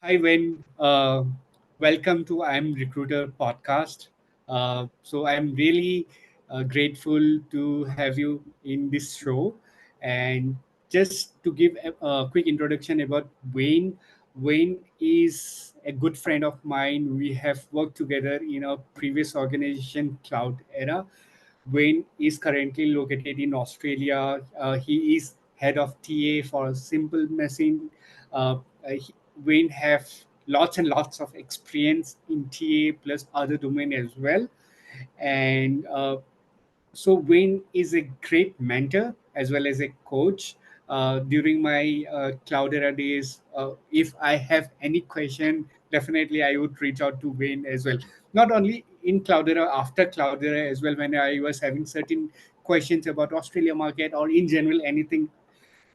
Hi, Wen. Welcome to I'm Recruiter podcast. I'm really grateful to have you in this show. And just to give a quick introduction about Wayne, Wayne is a good friend of mine. We have worked together in a previous organization, Cloud Era. Wayne is currently located in Australia. He is head of TA for Simple Machine. Wayne have lots and lots of experience in TA plus other domain as well. And Wayne is a great mentor as well as a coach. During my Cloudera days, if I have any question, definitely I would reach out to Wayne as well. Not only in Cloudera, after Cloudera as well, when I was having certain questions about Australia market or in general anything,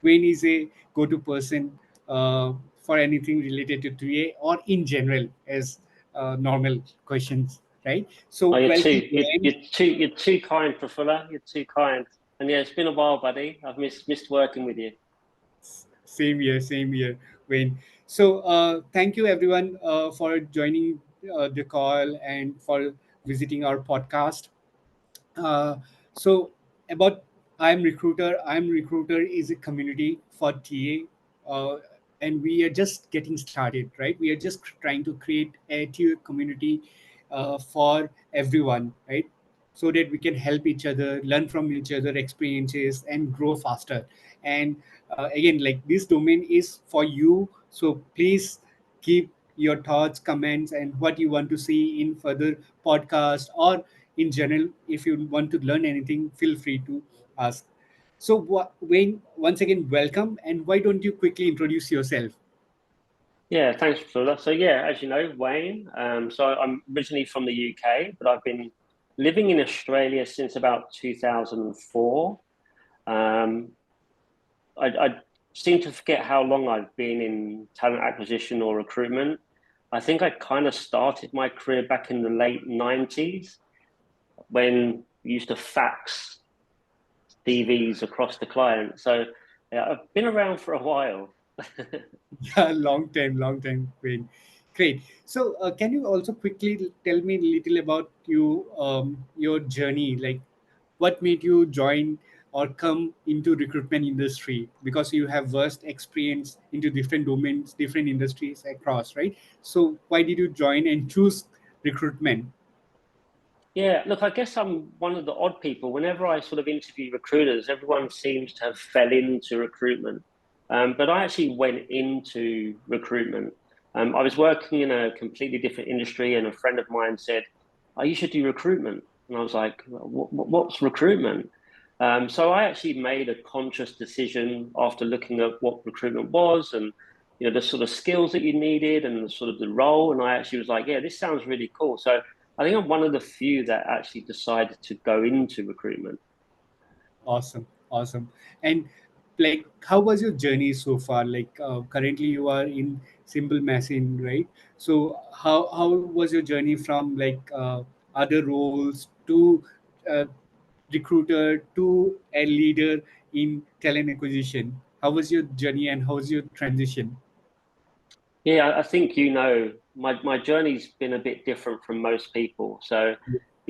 Wayne is a go-to person for anything related to TA or in general as normal questions, right? So Oh, you're welcome, too, you're, Wayne. you're too, you're too kind, Prafula. You're too kind. And yeah, it's been a while, buddy. I've missed working with you. Same here, Wayne. Thank you everyone for joining the call and for visiting our podcast. Uh, so about I'm Recruiter is a community for TA, and we are just getting started, right? We are just trying to create a TA community for everyone, right? So that we can help each other, learn from each other experiences, and grow faster. And again, like this domain is for you, so please keep your thoughts, comments, and what you want to see in further podcast or in general. If you want to learn anything, feel free to ask. Wayne, once again, welcome. And why don't you quickly introduce yourself? Yeah, thanks, Prafula. So yeah, as you know, Wayne. So I'm originally from the UK, but I've been living in Australia since about 2004. Um, I seem to forget how long I've been in talent acquisition or recruitment. I think I kind of started my career back in the late 90s when we used to fax CVs across the client. So yeah, I've been around for a while. Yeah, long time, Wayne. Great. Can you also quickly tell me a little about your journey? Like, what made you join or come into recruitment industry? Because you have vast experience into different domains, different industries across, right? So, why did you join and choose recruitment? Yeah, look, I guess I'm one of the odd people. Whenever I sort of interview recruiters, everyone seems to have fell into recruitment. But I actually went into recruitment. I was working in a completely different industry, and a friend of mine said, "Oh, you should do recruitment." And I was like, "What's recruitment?" So I actually made a conscious decision after looking at what recruitment was and the sort of skills that you needed and the sort of the role. And I actually was like, "Yeah, this sounds really cool." So I think I'm one of the few that actually decided to go into recruitment. Awesome, awesome. And like, how was your journey so far? Like, currently you are in Simple Machine, right? So, how was your journey from like other roles to uh, recruiter to a leader in talent acquisition? How was your journey and how was your transition? Yeah, I think my journey's been a bit different from most people. So,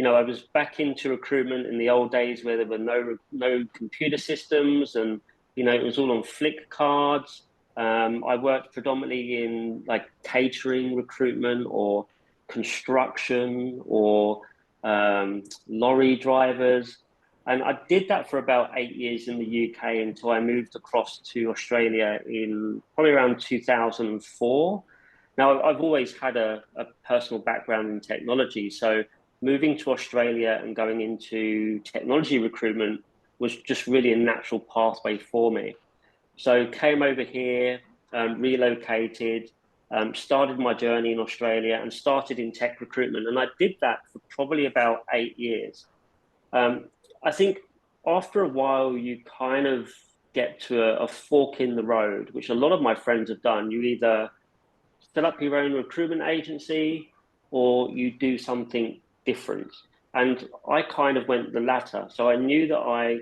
I was back into recruitment in the old days where there were no computer systems, and it was all on flick cards. I worked predominantly in like catering recruitment or construction or lorry drivers. And I did that for about 8 years in the UK until I moved across to Australia in probably around 2004. Now, I've always had a personal background in technology. So moving to Australia and going into technology recruitment was just really a natural pathway for me. So came over here, relocated, started my journey in Australia and started in tech recruitment. And I did that for probably about 8 years. Um, I think after a while, you kind of get to a fork in the road, which a lot of my friends have done. You either set up your own recruitment agency or you do something different. And I kind of went the latter. So I knew that I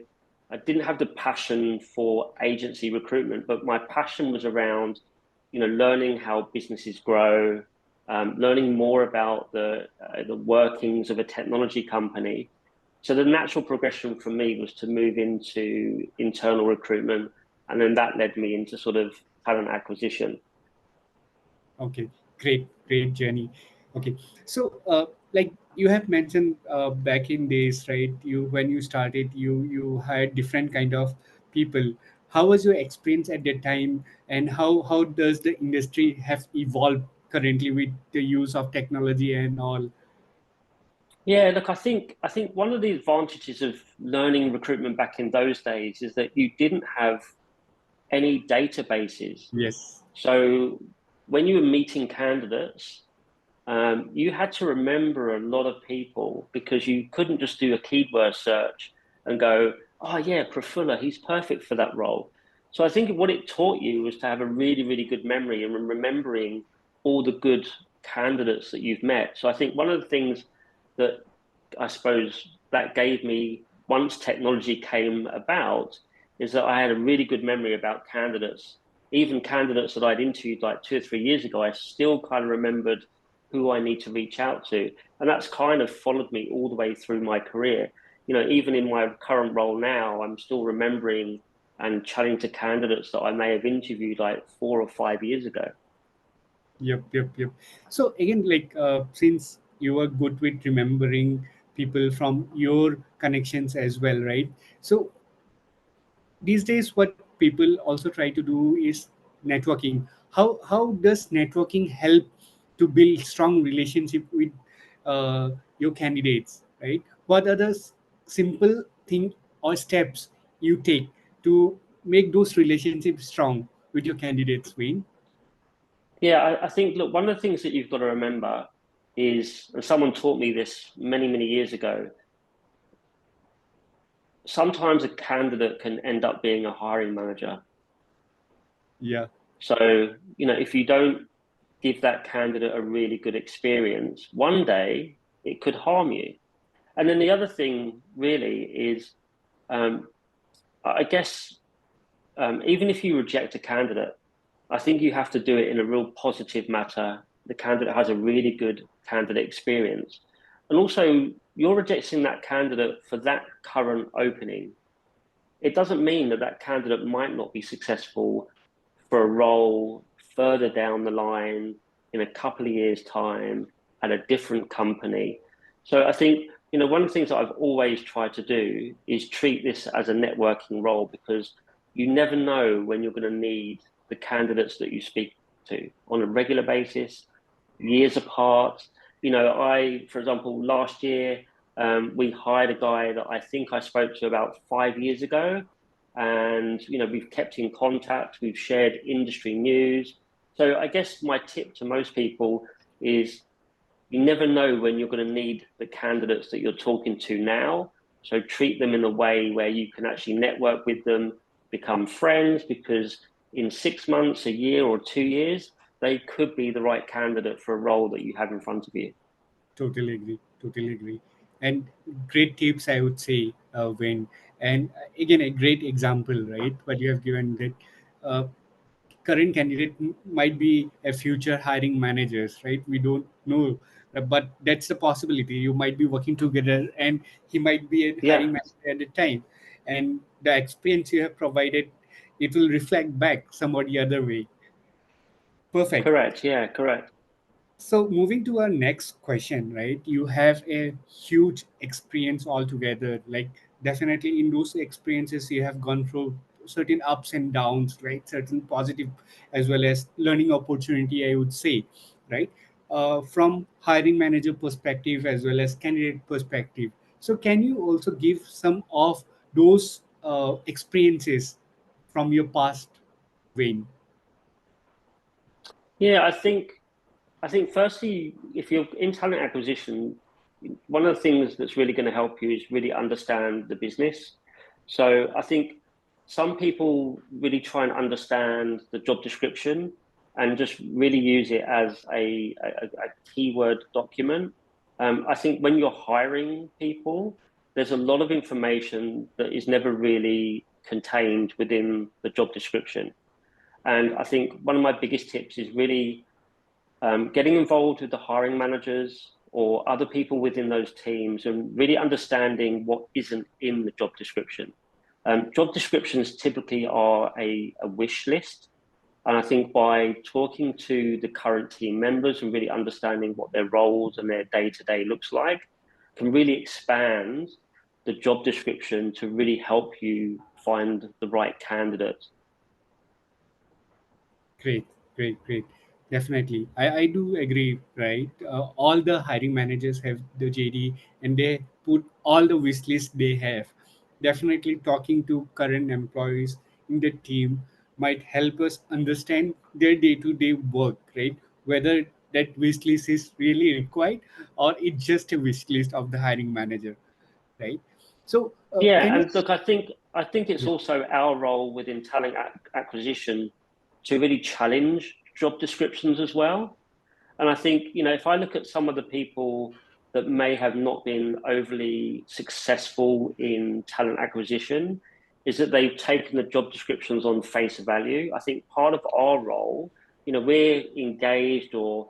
didn't have the passion for agency recruitment, but my passion was around learning how businesses grow, learning more about the workings of a technology company. So the natural progression for me was to move into internal recruitment, and then that led me into sort of talent acquisition. Okay, great journey. Okay, so like you have mentioned back in days, right? You when you started, you had different kind of people. How was your experience at that time, and how does the industry have evolved currently with the use of technology and all? Yeah, look, I think one of the advantages of learning recruitment back in those days is that you didn't have any databases. Yes. So when you were meeting candidates, you had to remember a lot of people because you couldn't just do a keyword search and go, oh yeah, Prafula, he's perfect for that role. So I think what it taught you was to have a really, really good memory and remembering all the good candidates that you've met. So I think one of the things that I suppose that gave me once technology came about is that I had a really good memory about candidates. Even candidates that I'd interviewed like 2 or 3 years ago, I still kind of remembered who I need to reach out to. And that's kind of followed me all the way through my career. Even in my current role now, I'm still remembering and chatting to candidates that I may have interviewed like 4 or 5 years ago. Yep. So again, like since you are good with remembering people from your connections as well, right? So these days what people also try to do is networking. How does networking help to build strong relationship with your candidates, right? What are the simple thing or steps you take to make those relationships strong with your candidates, Wayne? Yeah, I think, look, one of the things that you've got to remember is, and someone taught me this many, many years ago, sometimes a candidate can end up being a hiring manager. Yeah, So, if you don't give that candidate a really good experience, one day it could harm you. And then the other thing really is, um, I guess, even if you reject a candidate, I think you have to do it in a real positive matter. The candidate has a really good candidate experience. And also, you're rejecting that candidate for that current opening. It doesn't mean that that candidate might not be successful for a role further down the line in a couple of years' time at a different company. So I think, one of the things that I've always tried to do is treat this as a networking role because you never know when you're going to need the candidates that you speak to on a regular basis, years apart. For example, last year, we hired a guy that I think I spoke to about 5 years ago, and we've kept in contact. We've shared industry news. So I guess my tip to most people is you never know when you're going to need the candidates that you're talking to now. So treat them in a way where you can actually network with them, become friends, because in 6 months, a year, or 2 years, they could be the right candidate for a role that you have in front of you. totally agree, and great tips, I would say, Wayne. And again, a great example, right? What you have given, that uh, current candidate might be a future hiring managers, right? We don't know, but that's the possibility. You might be working together and he might be a hiring Yeah, manager at the time, and the experience you have provided, it will reflect back some or the other way. Perfect. correct. Yeah, correct. So moving to our next question, right? You have a huge experience altogether. Like definitely in those experiences, you have gone through certain ups and downs, right? Certain positive as well as learning opportunity, I would say, right? From hiring manager perspective as well as candidate perspective. So can you also give some of those experiences from your past, Wayne? Yeah, I think firstly, if you're in talent acquisition, one of the things that's really going to help you is really understand the business. So I think some people really try and understand the job description and just really use it as a keyword document. I think when you're hiring people, there's a lot of information that is never really contained within the job description. And I think one of my biggest tips is really getting involved with the hiring managers or other people within those teams and really understanding what isn't in the job description. Job descriptions typically are a wish list. And I think by talking to the current team members and really understanding what their roles and their day to day looks like can really expand the job description to really help you find the right candidate. Great, great, great. Definitely. I do agree, right? All the hiring managers have the JD and they put all the wish list they have. Definitely talking to current employees in the team might help us understand their day-to-day work, right? Whether that wish list is really required or it's just a wish list of the hiring manager, right? So, Yeah, can you? and look, I think it's Yeah, also our role within talent acquisition to really challenge job descriptions as well. And I think, if I look at some of the people that may have not been overly successful in talent acquisition, is that they've taken the job descriptions on face value. I think part of our role, we're engaged or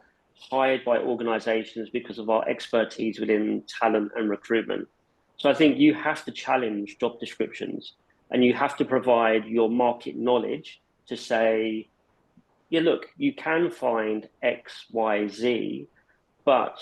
hired by organizations because of our expertise within talent and recruitment. So I think you have to challenge job descriptions and you have to provide your market knowledge to say, yeah, look, you can find X, Y, Z, but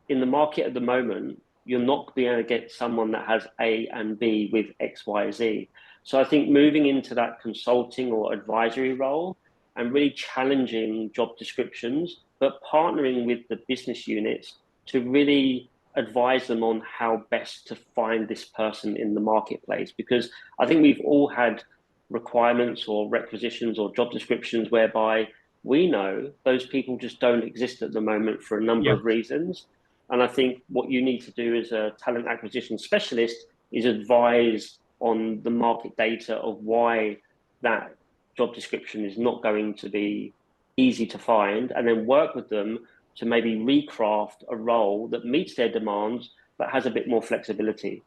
in the market at the moment, you're not being able to get someone that has A and B with X, Y, Z. So I think moving into that consulting or advisory role and really challenging job descriptions, but partnering with the business units to really advise them on how best to find this person in the marketplace. Because I think we've all had requirements or requisitions or job descriptions whereby we know those people just don't exist at the moment for a number yeah, of reasons. And I think what you need to do as a talent acquisition specialist is advise on the market data of why that job description is not going to be easy to find, and then work with them to maybe recraft a role that meets their demands but has a bit more flexibility.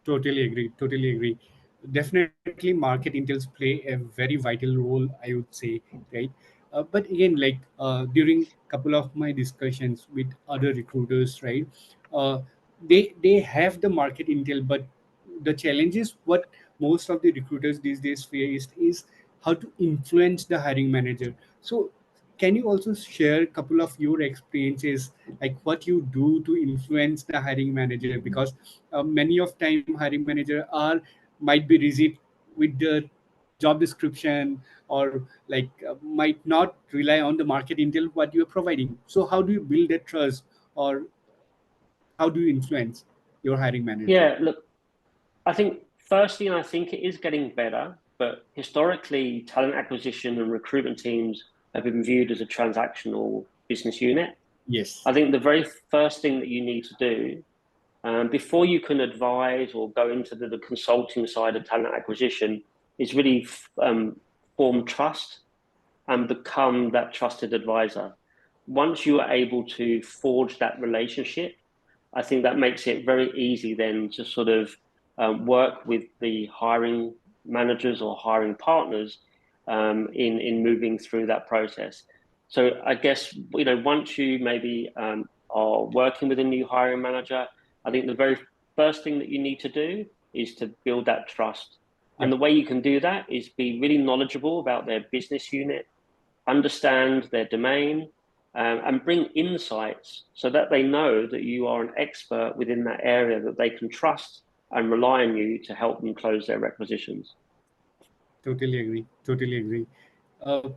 totally agree. Totally agree. Definitely, market intels play a very vital role, I would say, right? But again, like during couple of my discussions with other recruiters, right? Uh, they have the market intel, but the challenge is what most of the recruiters these days face is how to influence the hiring manager. So can you also share a couple of your experiences, like what you do to influence the hiring manager? Because many of time hiring manager are might be rigid with the job description, or like might not rely on the market intel what you are providing. So how do you build that trust, or how do you influence your hiring manager? Yeah, look, I think firstly, and I think it is getting better, but historically, talent acquisition and recruitment teams have been viewed as a transactional business unit. Yes, I think the very first thing that you need to do before you can advise or go into the consulting side of talent acquisition is really form trust and become that trusted advisor. Once you are able to forge that relationship, I think that makes it very easy then to sort of work with the hiring managers or hiring partners in moving through that process. So I guess once you maybe are working with a new hiring manager, I think the very first thing that you need to do is to build that trust. And yep, the way you can do that is be really knowledgeable about their business unit, understand their domain, and bring insights so that they know that you are an expert within that area that they can trust and rely on you to help them close their requisitions. totally agree, totally agree. uh,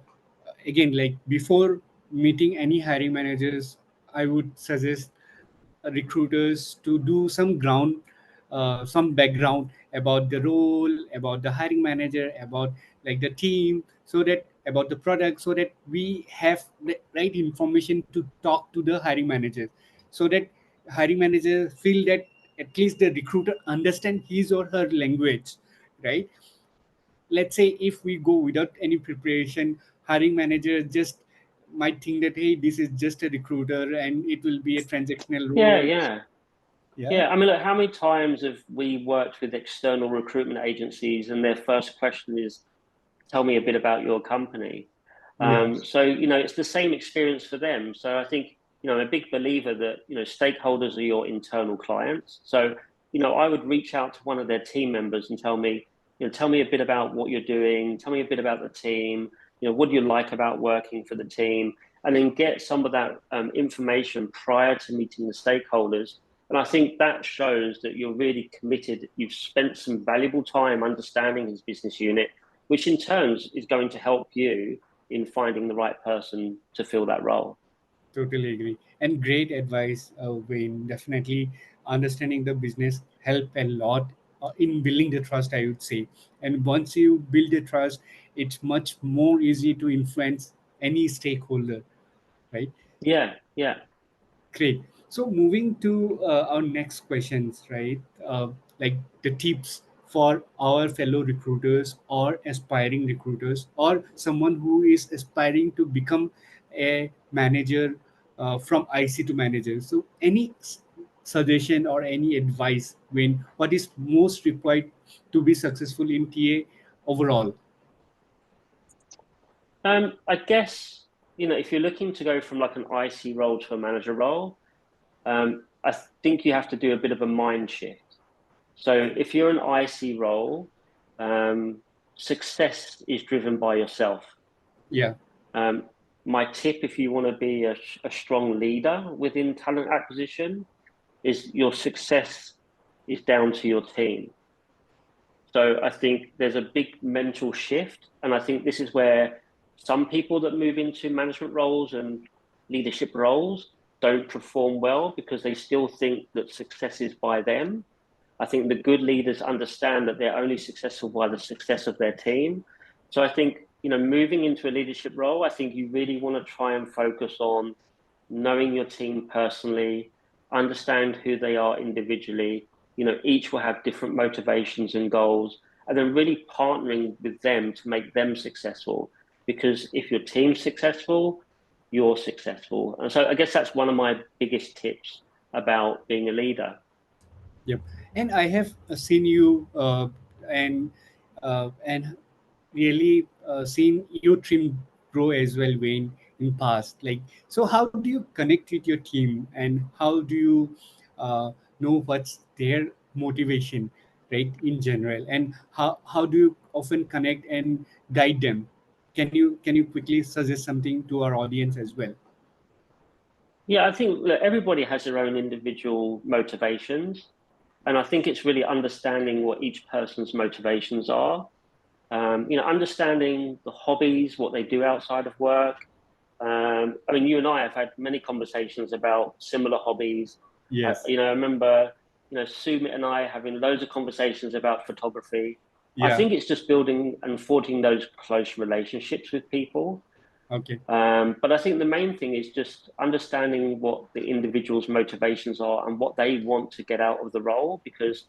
Again, like before meeting any hiring managers, I would suggest recruiters to do some background about the role, about the hiring manager, about like the team, so that about the product, so that we have the right information to talk to the hiring managers, so that hiring manager feel that at least the recruiter understand his or her language, right? Let's say if we go without any preparation, hiring manager just might think that hey, this is just a recruiter and it will be a transactional Yeah, role. yeah. Yeah, Yeah, I mean, look, how many times have we worked with external recruitment agencies and their first question is, tell me a bit about your company. Yes. So, it's the same experience for them. So I think, I'm a big believer that, stakeholders are your internal clients. So, I would reach out to one of their team members and tell me a bit about what you're doing, tell me a bit about the team, what do you like about working for the team, and then get some of that information prior to meeting the stakeholders. And I think that shows that you're really committed. You've spent some valuable time understanding his business unit, which in turn is going to help you in finding the right person to fill that role. Totally agree. And great advice, Wayne. Definitely understanding the business help a lot in building the trust, I would say. And once you build the trust, it's much more easy to influence any stakeholder, right? Yeah, yeah. Great. So moving to our next questions, right? Like the tips for our fellow recruiters or aspiring recruiters or someone who is aspiring to become a manager from IC to manager. So any suggestion or any advice when what is most required to be successful in TA overall? I guess, if you're looking to go from like an IC role to a manager role, I think you have to do a bit of a mind shift. So if you're an IC role, success is driven by yourself. Yeah. Um, my tip, if you want to be a strong leader within talent acquisition, is your success is down to your team. So I think there's a big mental shift. And I think this is where some people that move into management roles and leadership roles don't perform well because they still think that success is by them. I think the good leaders understand that they're only successful by the success of their team. So I think, moving into a leadership role, I think you really want to try and focus on knowing your team personally, understand who they are individually. Each will have different motivations and goals, and then really partnering with them to make them successful. Because if your team's successful, you're successful. And so I guess that's one of my biggest tips about being a leader. Yep. And I have seen you and really seen your team grow as well, Wayne, in past. Like, so how do you connect with your team, and how do you know what's their motivation, right, in general, and how do you often connect and guide them? Can you quickly suggest something to our audience as well? Yeah, I think that everybody has their own individual motivations. And I think it's really understanding what each person's motivations are. Understanding the hobbies, what they do outside of work. I mean, you and I have had many conversations about similar hobbies. Yes. I remember, Sumit and I having loads of conversations about photography. I Yeah. think it's just building and forging those close relationships with people. Okay. But I think the main thing is just understanding what the individual's motivations are and what they want to get out of the role, because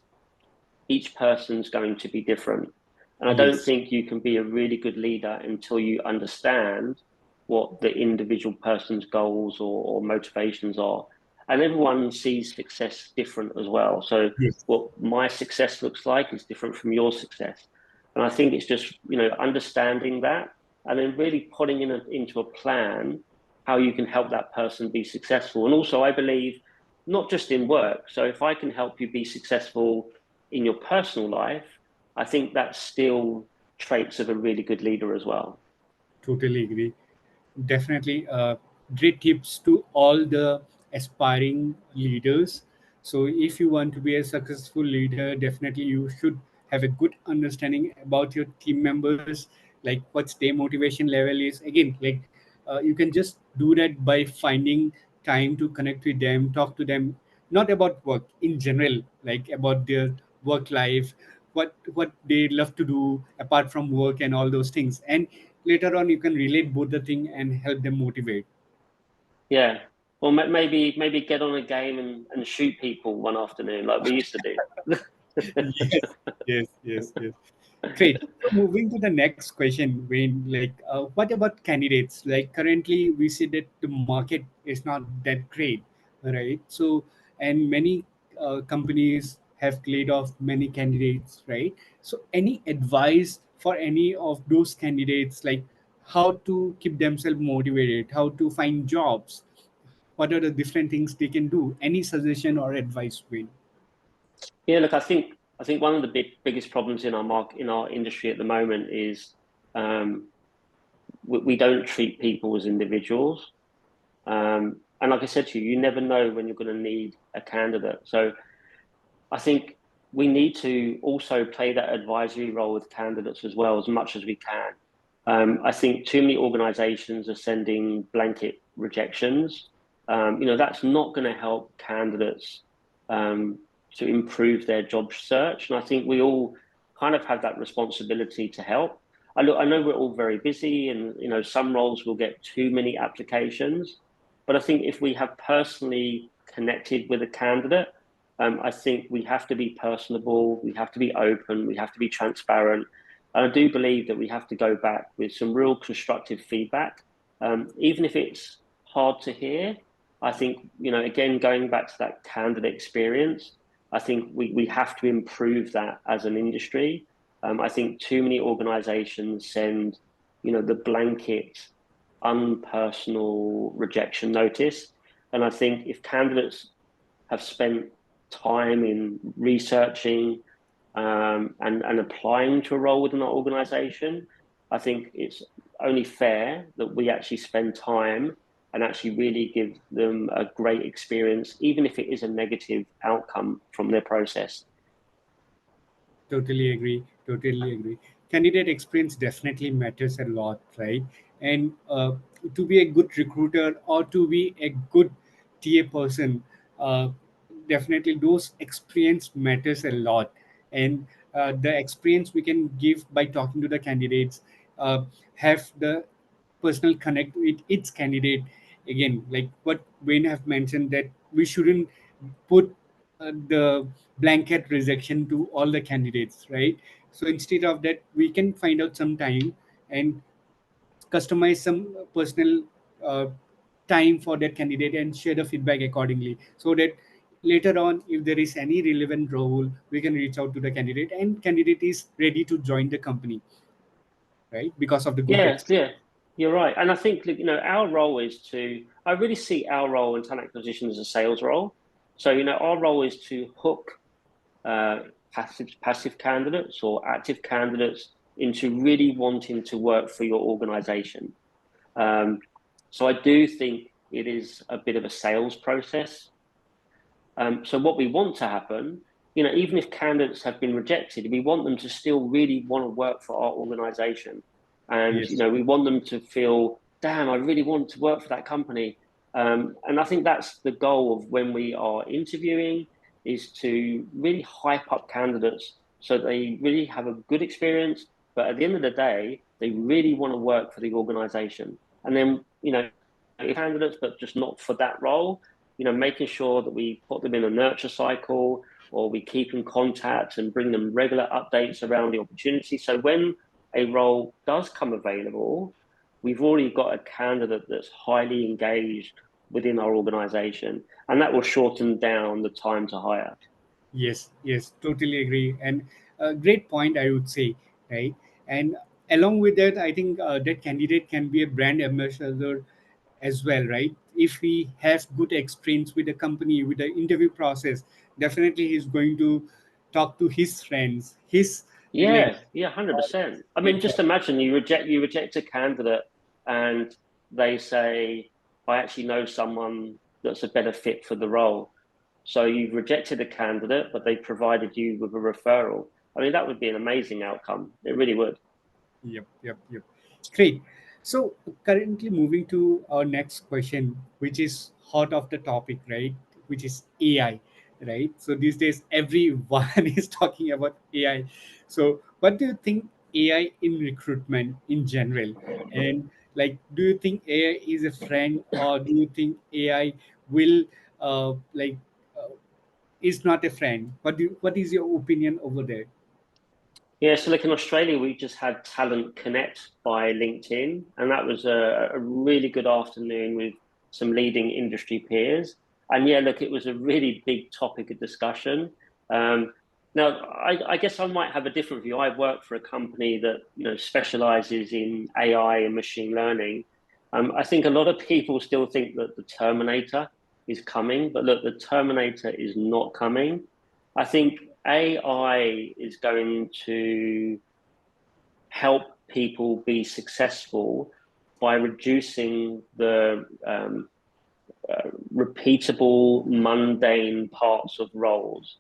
each person's going to be different. And I don't Yes. think you can be a really good leader until you understand what the individual person's goals or motivations are. And everyone sees success different as well. So Yes. what my success looks like is different from your success. And I think it's just, understanding that and then really putting into a plan how you can help that person be successful. And also, I believe not just in work. So if I can help you be successful in your personal life, I think that's still traits of a really good leader as well. Totally agree. Definitely great tips to all the aspiring leaders. So if you want to be a successful leader, definitely you should have a good understanding about your team members, like what's their motivation level is. Again, like you can just do that by finding time to connect with them, talk to them, not about work in general, like about their work life, what they love to do apart from work and all those things. And later on you can relate both the thing and help them motivate. Yeah. Or maybe get on a game and shoot people one afternoon like we used to do. Yes, yes, yes, yes. Great. So moving to the next question, Wayne, like what about candidates? Like currently we see that the market is not that great, right? So, and many companies have laid off many candidates, right? So any advice for any of those candidates, like how to keep themselves motivated, how to find jobs, what are the different things they can do? Any suggestion or advice, Wayne? Yeah, look, I think one of the biggest problems in our market, in our industry at the moment is um, we don't treat people as individuals. And like I said to you, you never know when you're going to need a candidate. So I think we need to also play that advisory role with candidates as well, as much as we can. I think too many organisations are sending blanket rejections. That's not going to help candidates um, to improve their job search. And I think we all kind of have that responsibility to help. I know we're all very busy, and some roles will get too many applications. But I think if we have personally connected with a candidate, I think we have to be personable, we have to be open, we have to be transparent. And I do believe that we have to go back with some real constructive feedback, even if it's hard to hear. I think, again, going back to that candidate experience, I think we have to improve that as an industry. I think too many organizations send, the blanket, unpersonal rejection notice. And I think if candidates have spent time in researching and applying to a role within our organization, I think it's only fair that we actually spend time and actually really give them a great experience, even if it is a negative outcome from their process. Totally agree. Totally agree. Candidate experience definitely matters a lot, right? And to be a good recruiter or to be a good TA person, uh, definitely those experience matters a lot. And the experience we can give by talking to the candidates, uh, have the personal connect with its candidate. Again, like what Wayne have mentioned, that we shouldn't put the blanket rejection to all the candidates, right? So instead of that, we can find out some time and customize some personal uh, time for that candidate and share the feedback accordingly, so that later on, if there is any relevant role, we can reach out to the candidate and candidate is ready to join the company, right? Because of the good Yeah, experience. yeah, you're right. And I think our role is to. I really see our role in talent acquisition as a sales role. So our role is to hook uh, passive candidates or active candidates into really wanting to work for your organization. Um, so I do think it is a bit of a sales process. So what we want to happen, even if candidates have been rejected, we want them to still really want to work for our organization. And, Yes. we want them to feel, damn, I really want to work for that company. And I think that's the goal of when we are interviewing, is to really hype up candidates so they really have a good experience. But at the end of the day, they really want to work for the organization. And then, candidates, but just not for that role, making sure that we put them in a nurture cycle, or we keep in contact and bring them regular updates around the opportunity. So when a role does come available, we've already got a candidate that's highly engaged within our organization, and that will shorten down the time to hire. Yes, yes, totally agree. And a great point, I would say, right? And along with that, I think that candidate can be a brand ambassador as well, right? If he has good experience with the company, with the interview process, definitely he's going to talk to his friends, his like, Yeah, yeah, 100%. I mean, exactly. just imagine you reject a candidate and they say, I actually know someone that's a better fit for the role. So you've rejected a candidate, but they provided you with a referral. I mean, that would be an amazing outcome. It really would. Yep, yep, yep. Great. So currently moving to our next question, which is hot of the topic, right? Which is AI, right? So these days everyone is talking about AI. So what do you think AI in recruitment in general? And like, do you think AI is a friend, or do you think AI will like is not a friend? What is your opinion over there? Yeah, so like in Australia, we just had Talent Connect by LinkedIn, and that was a really good afternoon with some leading industry peers. And yeah, look, it was a really big topic of discussion. Um, Now, I guess I might have a different view. I work for a company that specializes in AI and machine learning. I think a lot of people still think that the Terminator is coming, but look, the Terminator is not coming. I think AI is going to help people be successful by reducing the repeatable, mundane parts of roles.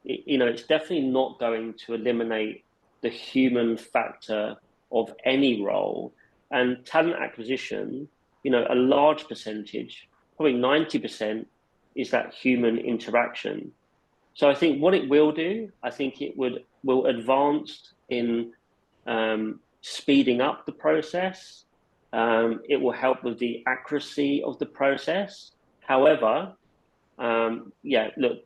It's definitely not going to eliminate the human factor of any role. And talent acquisition, a large percentage, probably 90%, is that human interaction. So I think what it will do, I think it will advance in speeding up the process. It will help with the accuracy of the process. However, yeah, look,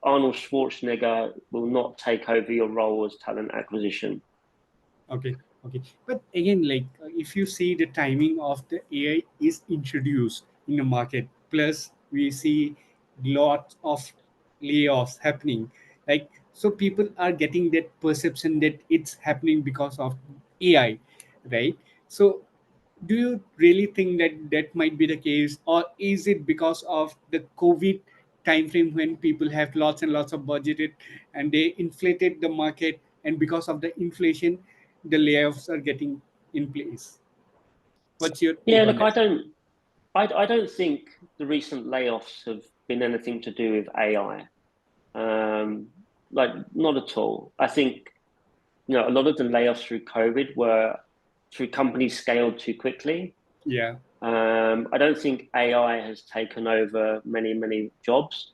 Arnold Schwarzenegger will not take over your role as talent acquisition. Okay, okay. But again, like if you see the timing of the AI is introduced in the market, plus we see lots of layoffs happening. Like so, people are getting that perception that it's happening because of AI, right? So do you really think that that might be the case, or is it because of the COVID time frame when people have lots and lots of budgeted and they inflated the market, and because of the inflation the layoffs are getting in place? What's your Yeah, take on look, that? I don't think the recent layoffs have been anything to do with AI. Um, like, not at all. I think a lot of the layoffs through COVID were through companies scaled too quickly. Yeah. I don't think AI has taken over many jobs.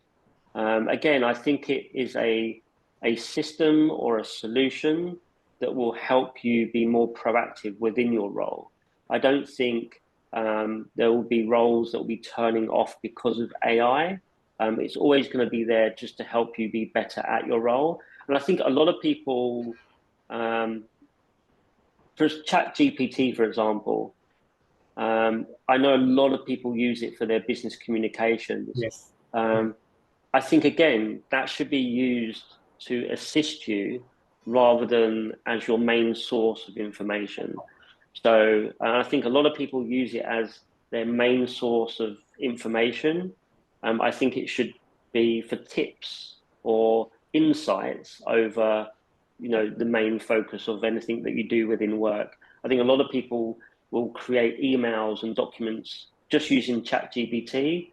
Again, I think it is a system or a solution that will help you be more proactive within your role. I don't think there will be roles that will be turning off because of AI. It's always going to be there just to help you be better at your role. And I think a lot of people, um, for Chat GPT, for example, I know a lot of people use it for their business communications. Yes. Yeah. Um, I think again that should be used to assist you rather than as your main source of information. So I think a lot of people use it as their main source of information. I think it should be for tips or insights over, the main focus of anything that you do within work. I think a lot of people will create emails and documents just using ChatGPT,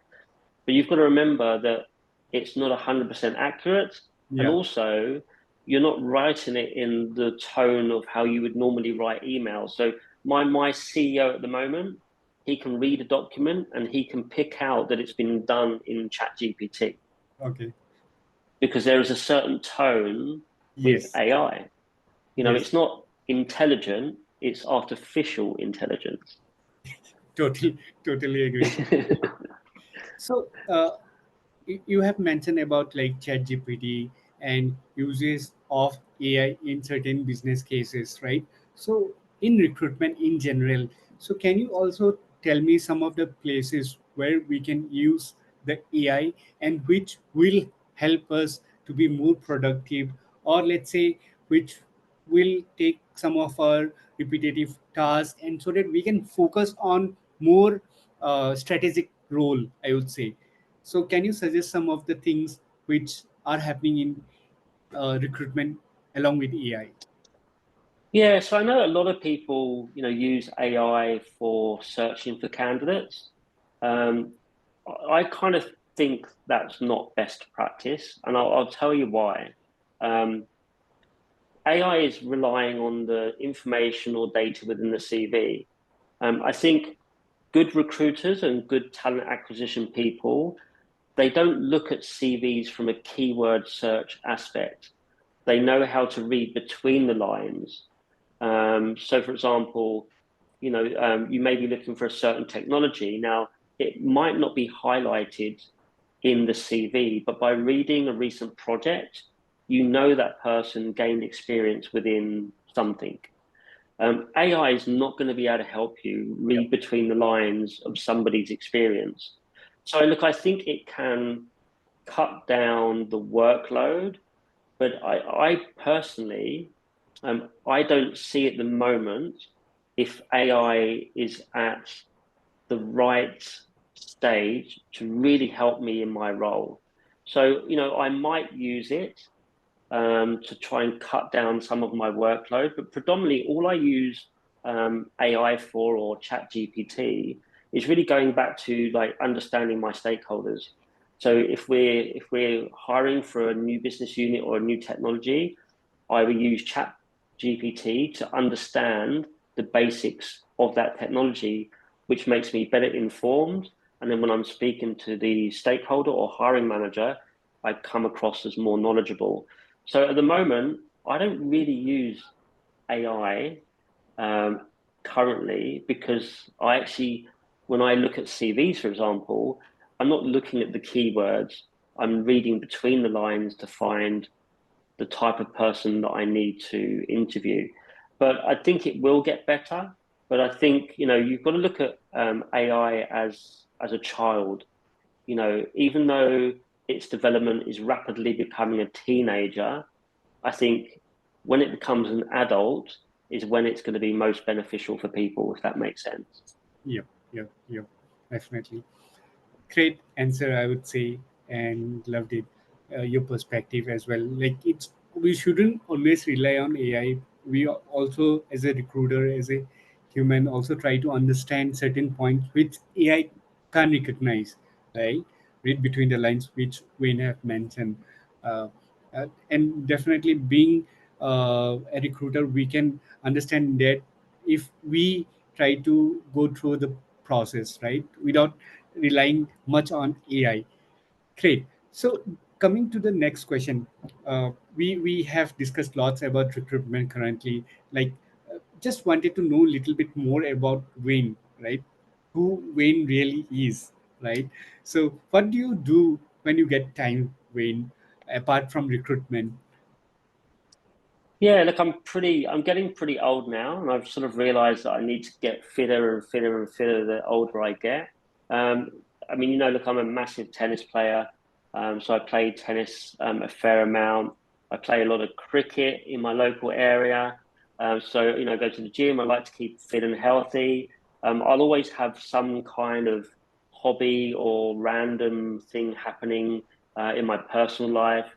but you've got to remember that it's not 100% accurate. And Yeah. also, you're not writing it in the tone of how you would normally write emails. So my CEO at the moment, he can read a document and he can pick out that it's been done in ChatGPT Okay. because there is a certain tone with Yes. AI. Yes. It's not intelligent, it's artificial intelligence. Totally agree. So you have mentioned about like ChatGPT and uses of AI in certain business cases, right? So in recruitment in general, so can you also tell me some of the places where we can use the AI and which will help us to be more productive, or let's say which will take some of our repetitive tasks, and so that we can focus on more strategic role, I would say. So, can you suggest some of the things which are happening in recruitment along with AI? Yeah, so I know a lot of people, use AI for searching for candidates. Um, I kind of think that's not best practice, and I'll tell you why. Um, AI is relying on the information or data within the CV. I think good recruiters and good talent acquisition people, they don't look at CVs from a keyword search aspect. They know how to read between the lines. So, for example, you may be looking for a certain technology. Now, it might not be highlighted in the CV, but by reading a recent project, you know that person gained experience within something. AI is not going to be able to help you Yep. read between the lines of somebody's experience. So, look, I think it can cut down the workload, But I personally, I don't see at the moment if AI is at the right stage to really help me in my role. So, I might use it to try and cut down some of my workload. But predominantly, all I use AI for, or Chat GPT, is really going back to like understanding my stakeholders. So if we're hiring for a new business unit or a new technology, I will use Chat GPT to understand the basics of that technology, which makes me better informed. And then when I'm speaking to the stakeholder or hiring manager, I come across as more knowledgeable. So at the moment, I don't really use AI currently, because I actually, when I look at CVs, for example, I'm not looking at the keywords. I'm reading between the lines to find the type of person that I need to interview. But I think it will get better. But I think, you've got to look at AI as a child. Even though its development is rapidly becoming a teenager, I think when it becomes an adult is when it's going to be most beneficial for people, if that makes sense. Yep, yep, yep, definitely. Great answer, I would say, and loved it. Your perspective as well. Like it's we shouldn't always rely on AI. We also, as a recruiter, as a human, also try to understand certain points which AI can't recognize. Right, read between the lines, which Wayne have mentioned, uh, and definitely being a recruiter, we can understand that if we try to go through the process, right, without relying much on AI. Great. So coming to the next question, we have discussed lots about recruitment currently. Like, just wanted to know a little bit more about Wayne, right? Who Wayne really is, right? So what do you do when you get time, Wayne, apart from recruitment? Yeah, look, I'm getting pretty old now, and I've sort of realized that I need to get fitter and fitter and fitter the older I get. Um, I mean, look, I'm a massive tennis player, so I play tennis a fair amount. I play a lot of cricket in my local area, so I go to the gym. I like to keep fit and healthy. I'll always have some kind of hobby or random thing happening in my personal life.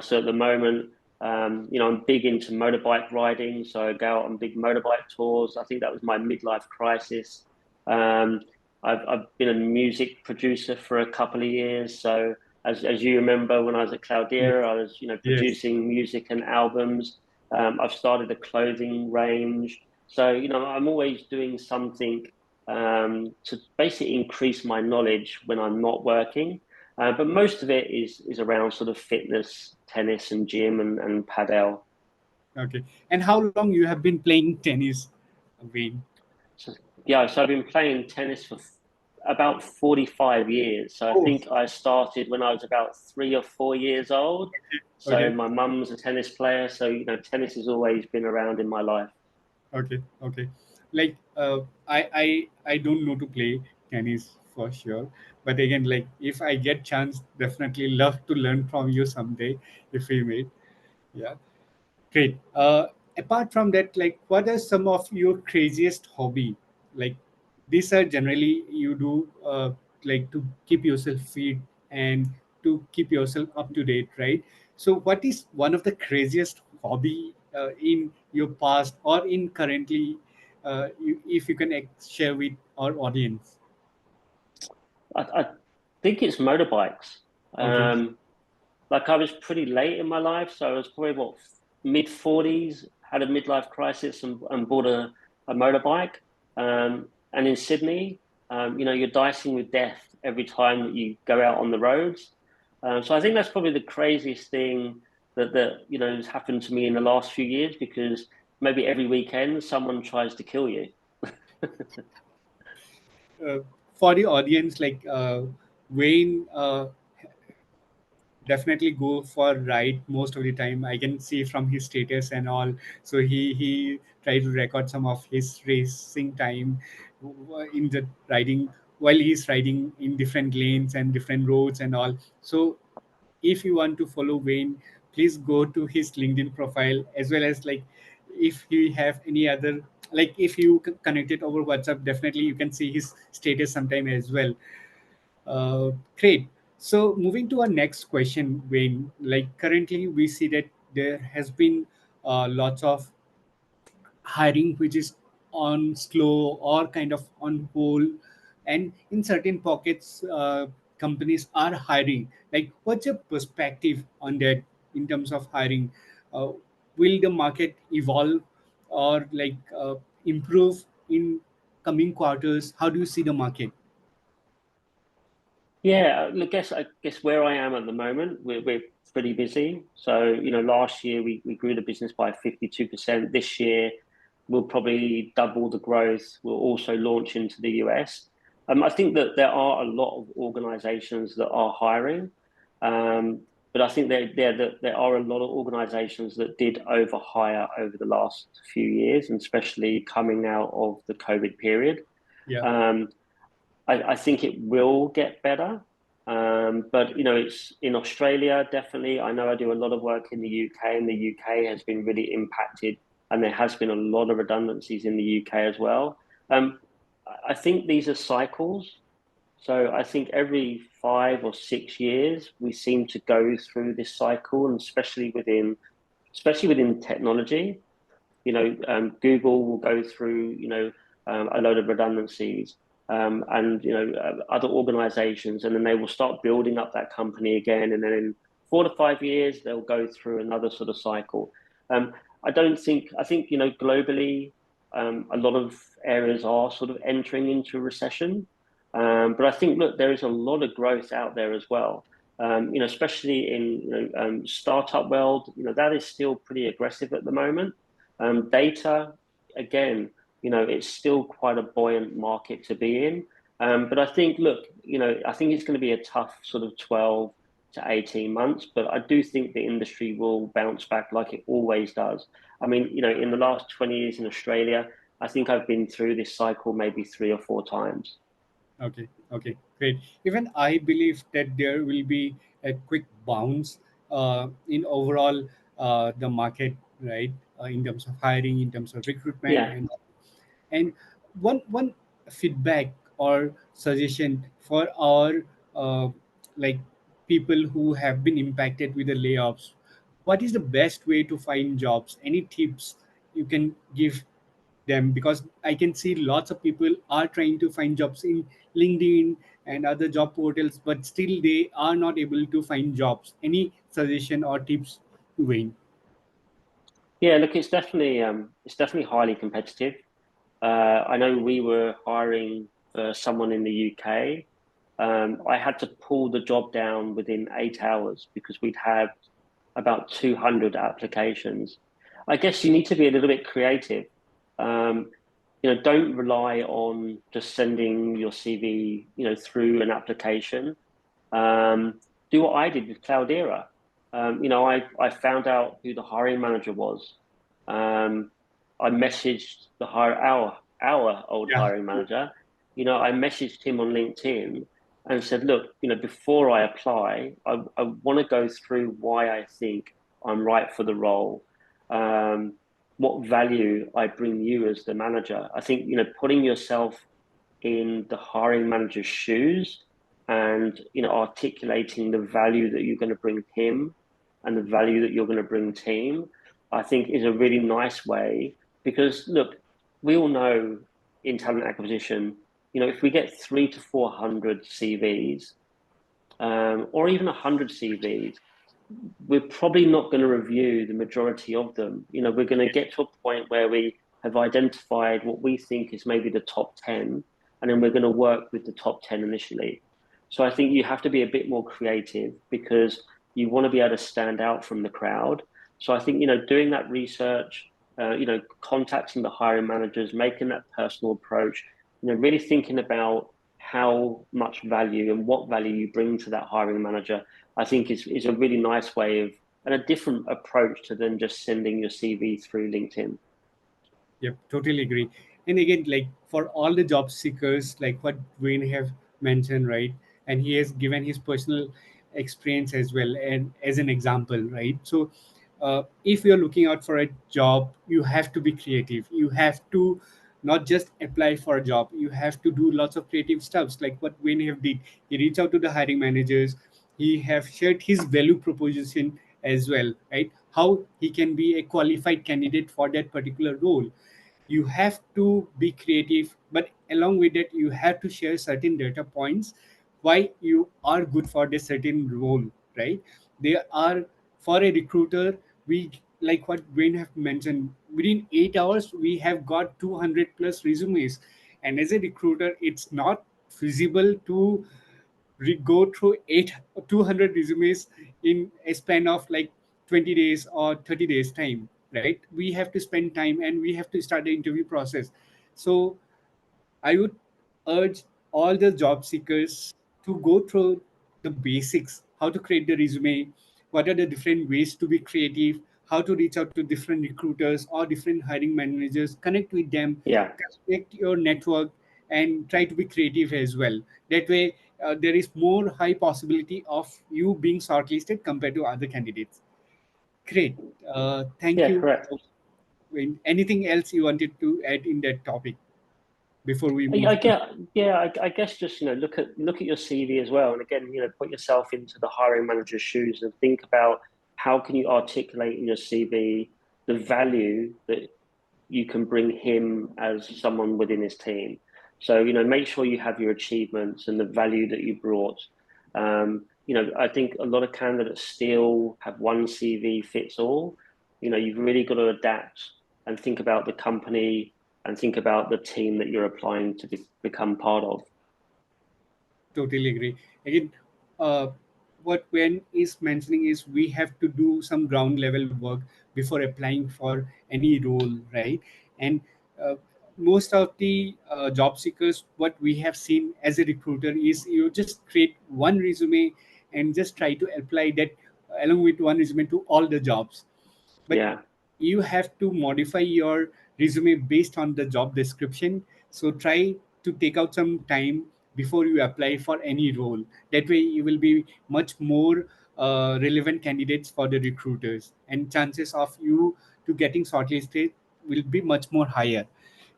So at the moment, I'm big into motorbike riding, so I go out on big motorbike tours. I think that was my midlife crisis. Um, I've been a music producer for a couple of years. So as you remember, when I was at Yes. Cloudera, I was Yes. producing music and albums. I've started a clothing range. So I'm always doing something to basically increase my knowledge when I'm not working. But most of it is around sort of fitness, tennis, and gym and padel. Okay. And how long you have been playing tennis, Wayne? So, yeah, so I've been playing tennis for about 45 years. So I Oh, think I started when I was about 3 or 4 years old. So okay. my mum's a tennis player. So, tennis has always been around in my life. Okay, okay. Like I don't know to play tennis for sure, but again, like if I get chance, definitely love to learn from you someday if we meet. Yeah, great. Apart from that, like what are some of your craziest hobby? Like these are generally you do like to keep yourself fit and to keep yourself up to date, right? So what is one of the craziest hobby in your past or in currently, if you can share with our audience? I think it's motorbikes. Okay. Like I was pretty late in my life, so I was probably what, mid 40s, had a midlife crisis and bought a motorbike. And in Sydney, you're dicing with death every time that you go out on the roads. So I think that's probably the craziest thing that has happened to me in the last few years, because maybe every weekend someone tries to kill you. uh, for the audience, like Wayne definitely go for ride most of the time. I can see from his status and all. So he try to record some of his racing time in the riding while he's riding in different lanes and different roads and all. So if you want to follow Wayne, please go to his LinkedIn profile, as well as like if you have any other, like if you connected over WhatsApp, definitely you can see his status sometime as well. Great. So moving to our next question, Wayne, like currently we see that there has been lots of hiring which is on slow or kind of on hold, and in certain pockets companies are hiring. Like what's your perspective on that in terms of hiring? uh, will the market evolve or like improve in coming quarters? How do you see the market? Yeah, I guess where I am at the moment, we're pretty busy. So, last year we grew the business by 52%. This year we'll probably double the growth. We'll also launch into the US. I think that there are a lot of organizations that are hiring, but I think there are a lot of organizations that did overhire over the last few years, and especially coming out of the COVID period. Yeah. Um, I think it will get better. But it's in Australia, definitely. I know I do a lot of work in the UK, and the UK has been really impacted, and there has been a lot of redundancies in the UK as well. I think these are cycles. So I think every 5 or 6 years we seem to go through this cycle, and especially within technology. Google will go through, a load of redundancies, and other organizations, and then they will start building up that company again, and then in 4 to 5 years they'll go through another sort of cycle. Um, I think globally, a lot of areas are sort of entering into recession, but I think look, there is a lot of growth out there as well. Especially in startup world, that is still pretty aggressive at the moment. Data, again, it's still quite a buoyant market to be in. But I think, look, I think it's going to be a tough sort of 12 to 18 months, but I do think the industry will bounce back like it always does. I mean, in the last 20 years in Australia, I think I've been through this cycle maybe 3 or 4 times. Okay, okay, great. Even I believe that there will be a quick bounce in overall the market, right? In terms of hiring, in terms of recruitment, Yeah. and one feedback or suggestion for our uh, like people who have been impacted with the layoffs. What is the best way to find jobs? Any tips you can give them, because I can see lots of people are trying to find jobs in LinkedIn and other job portals, but still they are not able to find jobs. Any suggestion or tips, Wayne? Yeah, look, it's definitely highly competitive. I know we were hiring for someone in the UK. I had to pull the job down within 8 hours because we'd had about 200 applications. I guess you need to be a little bit creative. Um, don't rely on just sending your CV, through an application. Do what I did with Cloudera. I found out who the hiring manager was. Um, I messaged our old Yeah. hiring manager. I messaged him on LinkedIn and said, look, before I apply, I want to go through why I think I'm right for the role. What value I bring you as the manager. I think, putting yourself in the hiring manager's shoes, and articulating the value that you're going to bring him and the value that you're going to bring team, I think is a really nice way. Because look, we all know in talent acquisition, if we get 3 to 400 CVs, or even 100 CVs, we're probably not going to review the majority of them. We're going to get to a point where we have identified what we think is maybe the top 10, and then we're going to work with the top 10 initially. So I think you have to be a bit more creative because you want to be able to stand out from the crowd. So I think, doing that research, contacting the hiring managers, making that personal approach, really thinking about how much value and what value you bring to that hiring manager, I think is a really nice way of, and a different approach to than just sending your CV through LinkedIn. Yep, totally agree. And again, like for all the job seekers, like what Wayne have mentioned, right? And he has given his personal experience as well, and as an example, right? So if you're looking out for a job, you have to be creative. You have to not just apply for a job, you have to do lots of creative stuffs, like what Wayne have did. He reached out to the hiring managers, he have shared his value proposition as well, right? How he can be a qualified candidate for that particular role. You have to be creative, but along with that you have to share certain data points why you are good for this certain role, right? There are, for a recruiter, we, like what Wayne have mentioned, within 8 hours we have got 200 plus resumes, and as a recruiter it's not feasible to go through 200 resumes in a span of like 20 days or 30 days time, right? We have to spend time and we have to start the interview process. So I would urge all the job seekers to go through the basics, how to create the resume, what are the different ways to be creative, how to reach out to different recruiters or different hiring managers, connect with them, Yeah, connect your network, and try to be creative as well. That way, there is more high possibility of you being shortlisted compared to other candidates. Great. Thank yeah, you. correct. Anything else you wanted to add in that topic before we I move to? get, yeah, I guess just look at your CV as well, and again, put yourself into the hiring manager's shoes and think about how can you articulate in your CV the value that you can bring him as someone within his team. So, make sure you have your achievements and the value that you brought. I think a lot of candidates still have one CV fits all. You've really got to adapt and think about the company and think about the team that you're applying to become part of. Totally agree. Again, uh, what Gwen is mentioning is we have to do some ground level work before applying for any role, right? And uh, most of the job seekers, what we have seen as a recruiter is you just create one resume and just try to apply that along with one resume to all the jobs, but Yeah, you have to modify your resume based on the job description. So try to take out some time before you apply for any role. That way you will be much more relevant candidates for the recruiters, and chances of you to getting shortlisted will be much more higher.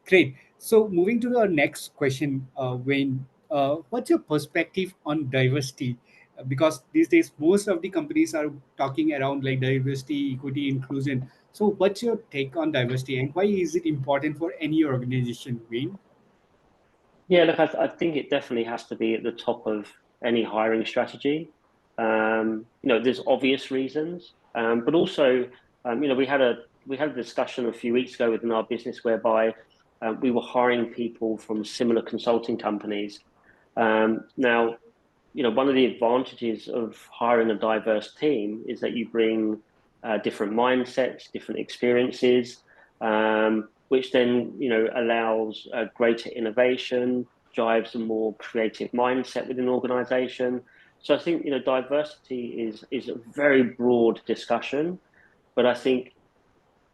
Great. So moving to our next question, Wayne, what's your perspective on diversity? Because these days most of the companies are talking around like diversity, equity, inclusion. So what's your take on diversity, and why is it important for any organization, Wayne? yeah. Look, I think it definitely has to be at the top of any hiring strategy. There's obvious reasons, but also, we had a discussion a few weeks ago within our business whereby we were hiring people from similar consulting companies. Now, one of the advantages of hiring a diverse team is that you bring different mindsets, different experiences, which then allows greater innovation, drives a more creative mindset within an organization. So I think diversity is a very broad discussion, but I think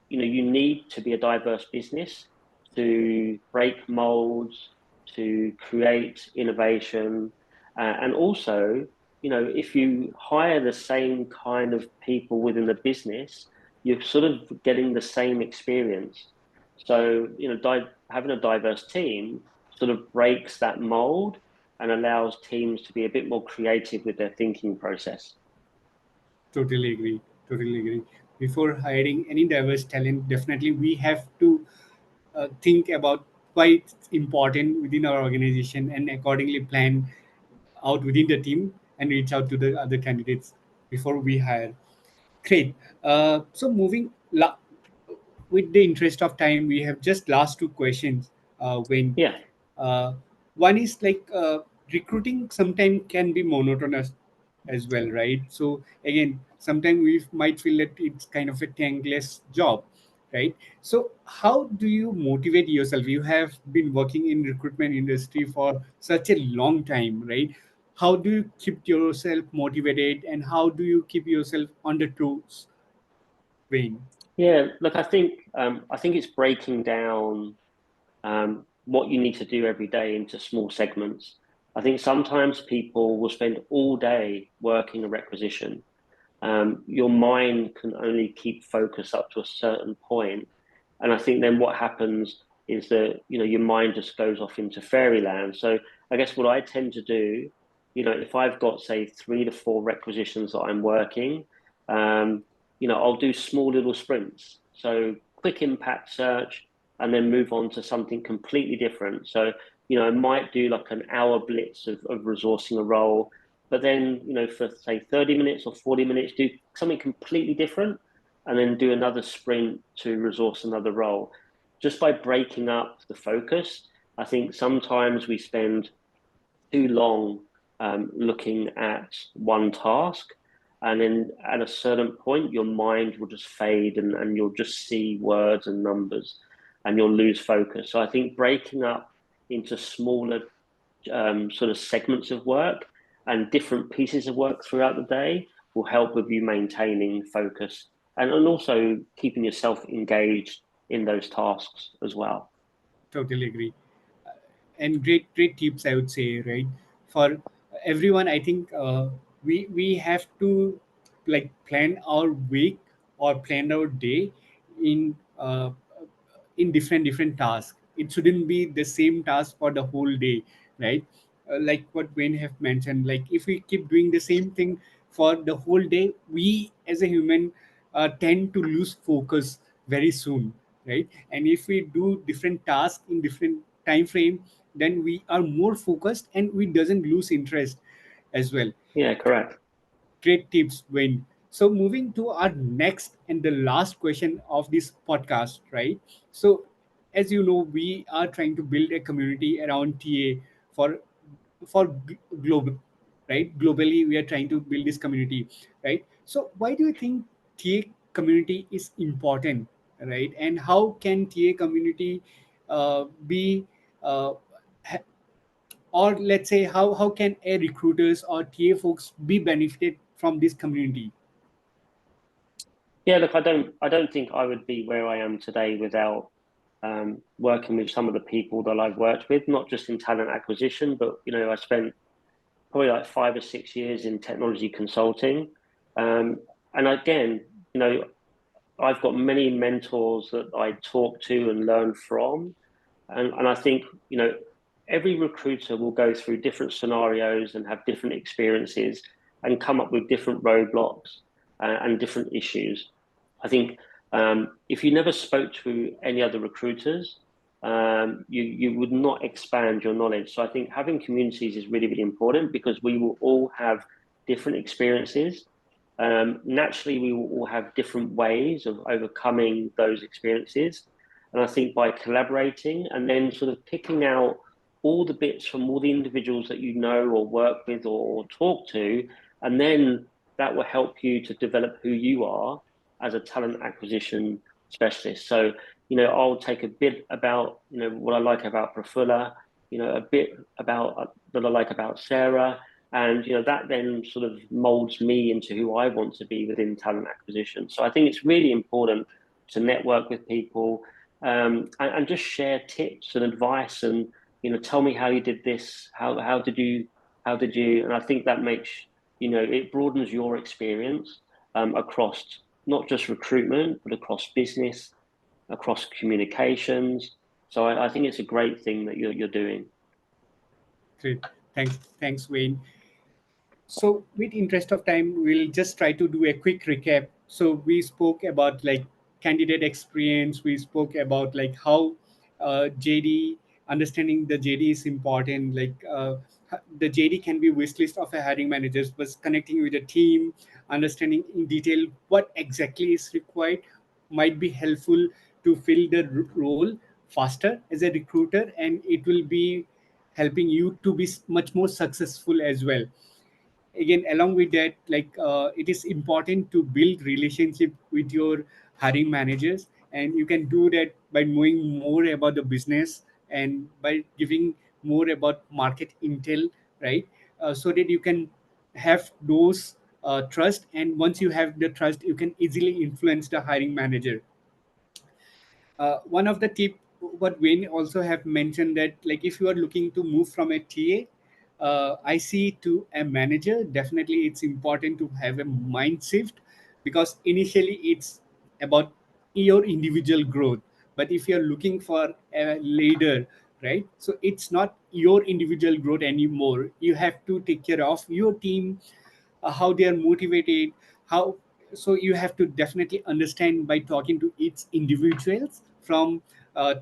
you need to be a diverse business to break molds, to create innovation, and also, if you hire the same kind of people within the business, you're sort of getting the same experience. So, having a diverse team sort of breaks that mold and allows teams to be a bit more creative with their thinking process. Totally agree. Totally agree. Before hiring any diverse talent, definitely we have to think about why it's important within our organization and accordingly plan out within the team and reach out to the other candidates before we hire. Great. So with the interest of time, we have just last two questions. When Yeah. uh, one is like recruiting sometimes can be monotonous as well, right? So again, sometimes we might feel that it's kind of a thankless job, right? So how do you motivate yourself? You have been working in recruitment industry for such a long time, right? How do you keep yourself motivated, and how do you keep yourself on the toes, Wayne? Yeah, look, I think it's breaking down what you need to do every day into small segments. I think sometimes people will spend all day working a requisition. Your mind can only keep focus up to a certain point, and I think then what happens is that your mind just goes off into fairyland. So I guess what I tend to do, if I've got say 3 to 4 requisitions that I'm working, um, I'll do small little sprints. So quick impact search, and then move on to something completely different. So I might do like an hour blitz of resourcing a role, but then for say 30 minutes or 40 minutes do something completely different, and then do another sprint to resource another role. Just by breaking up the focus, I think sometimes we spend too long looking at one task, and then at a certain point your mind will just fade, and you'll just see words and numbers, and you'll lose focus. So I think breaking up into smaller sort of segments of work and different pieces of work throughout the day will help with you maintaining focus, and also keeping yourself engaged in those tasks as well. Totally agree. And great tips, I would say, right? For everyone, I think we have to like plan our week or plan our day in different tasks. It shouldn't be the same task for the whole day, right? Like what Wayne have mentioned, like if we keep doing the same thing for the whole day, we as a human tend to lose focus very soon, right? And if we do different tasks in different time frame, then we are more focused and we doesn't lose interest as well. Yeah, correct. Great tips, Wayne. So moving to our next and the last question of this podcast, right? So as you know, we are trying to build a community around TA for global, right? Globally, we are trying to build this community, right? So why do you think TA community is important, right? And how can TA community be uh, or let's say how can a recruiters or TA folks be benefited from this community? Yeah, look, I don't think I would be where I am today without working with some of the people that I've worked with, not just in talent acquisition, but I spent probably like 5 or 6 years in technology consulting. Um, and again, you know, I've got many mentors that I talk to and learn from. And I think, every recruiter will go through different scenarios and have different experiences and come up with different roadblocks and different issues. I think if you never spoke to any other recruiters, you would not expand your knowledge. So I think having communities is really, really important because we will all have different experiences. Naturally, we will all have different ways of overcoming those experiences. And I think by collaborating and then sort of picking out all the bits from all the individuals that you know or work with or talk to, and then that will help you to develop who you are as a talent acquisition specialist. So, I'll take a bit about, what I like about Prafula, a bit about that I like about Sarah, and that then sort of molds me into who I want to be within talent acquisition. So I think it's really important to network with people, and just share tips and advice, and tell me how you did this, how did you, and I think that makes it broadens your experience across not just recruitment but across business, across communications. So I think it's a great thing that you're doing. Great. Thanks, Wayne. So, with interest of time, we'll just try to do a quick recap. So, we spoke about like candidate experience. We spoke about like how JD understanding the JD is important. Like the JD can be wish list of a hiring managers, but connecting with the team, understanding in detail what exactly is required might be helpful to fill the role faster as a recruiter, and it will be helping you to be much more successful as well. Again, along with that, like it is important to build relationship with your hiring managers, and you can do that by knowing more about the business and by giving more about market intel, right? So that you can have those trust, and once you have the trust, you can easily influence the hiring manager. One of the tip what Wayne also have mentioned, that like if you are looking to move from a TA, I see to a manager, definitely it's important to have a mind shift, because initially it's about your individual growth. But if you're looking for a leader, right? So it's not your individual growth anymore. You have to take care of your team, how they are motivated, how. So you have to definitely understand by talking to each individuals, from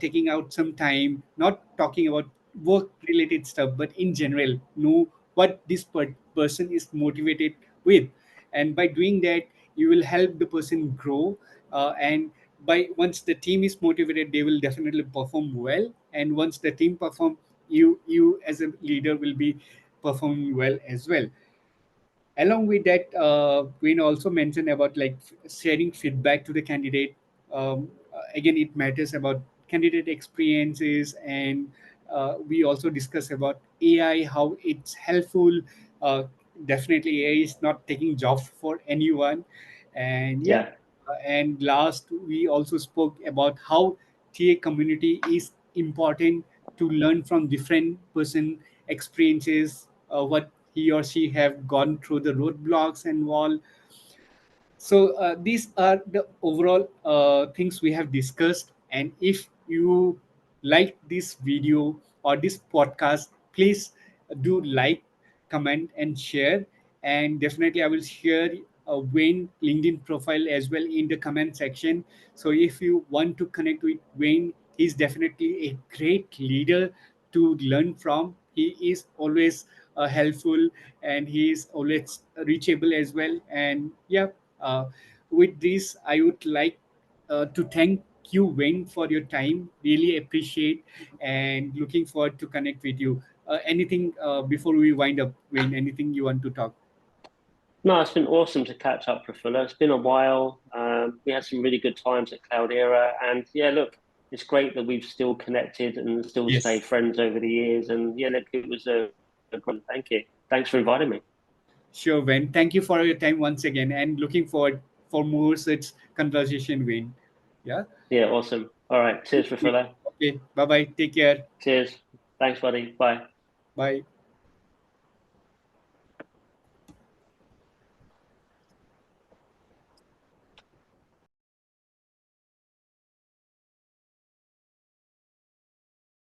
taking out some time, not talking about work related stuff, but in general know what this person is motivated with. And by doing that, you will help the person grow. And by once the team is motivated, they will definitely perform well. And once the team perform, you as a leader will be performing well as well. Along with that, Queen also mentioned about like sharing feedback to the candidate. Again, it matters about candidate experiences. And we also discuss about AI, how it's helpful. uh, Definitely AI is not taking jobs for anyone. And yeah, Yeah. and last we also spoke about how TA community is important, to learn from different person experiences, what he or she have gone through the roadblocks and all. So these are the overall things we have discussed. And if you like this video or this podcast, please do like, comment, and share. And definitely, I will share Wayne LinkedIn profile as well in the comment section. So if you want to connect with Wayne, he's definitely a great leader to learn from. He is always helpful, and he is always reachable as well. And yeah, uh, with this, I would like to thank you, Wayne, for your time. Really appreciate, and looking forward to connect with you. Anything before we wind up, Wayne? Anything you want to talk? No, it's been awesome to catch up, Prafula. It's been a while. We had some really good times at Cloudera, and yeah, look, it's great that we've still connected and still stayed Yes, friends over the years. And yeah, look, it was a great. Thank you. Thanks for inviting me. sure, Wayne. Thank you for your time once again, and looking forward for more such conversation, Wayne. Yeah. Yeah, awesome. All right, cheers, Okay. Prafula. Okay. Bye bye. Take care. Cheers. Thanks, buddy. Bye. Bye.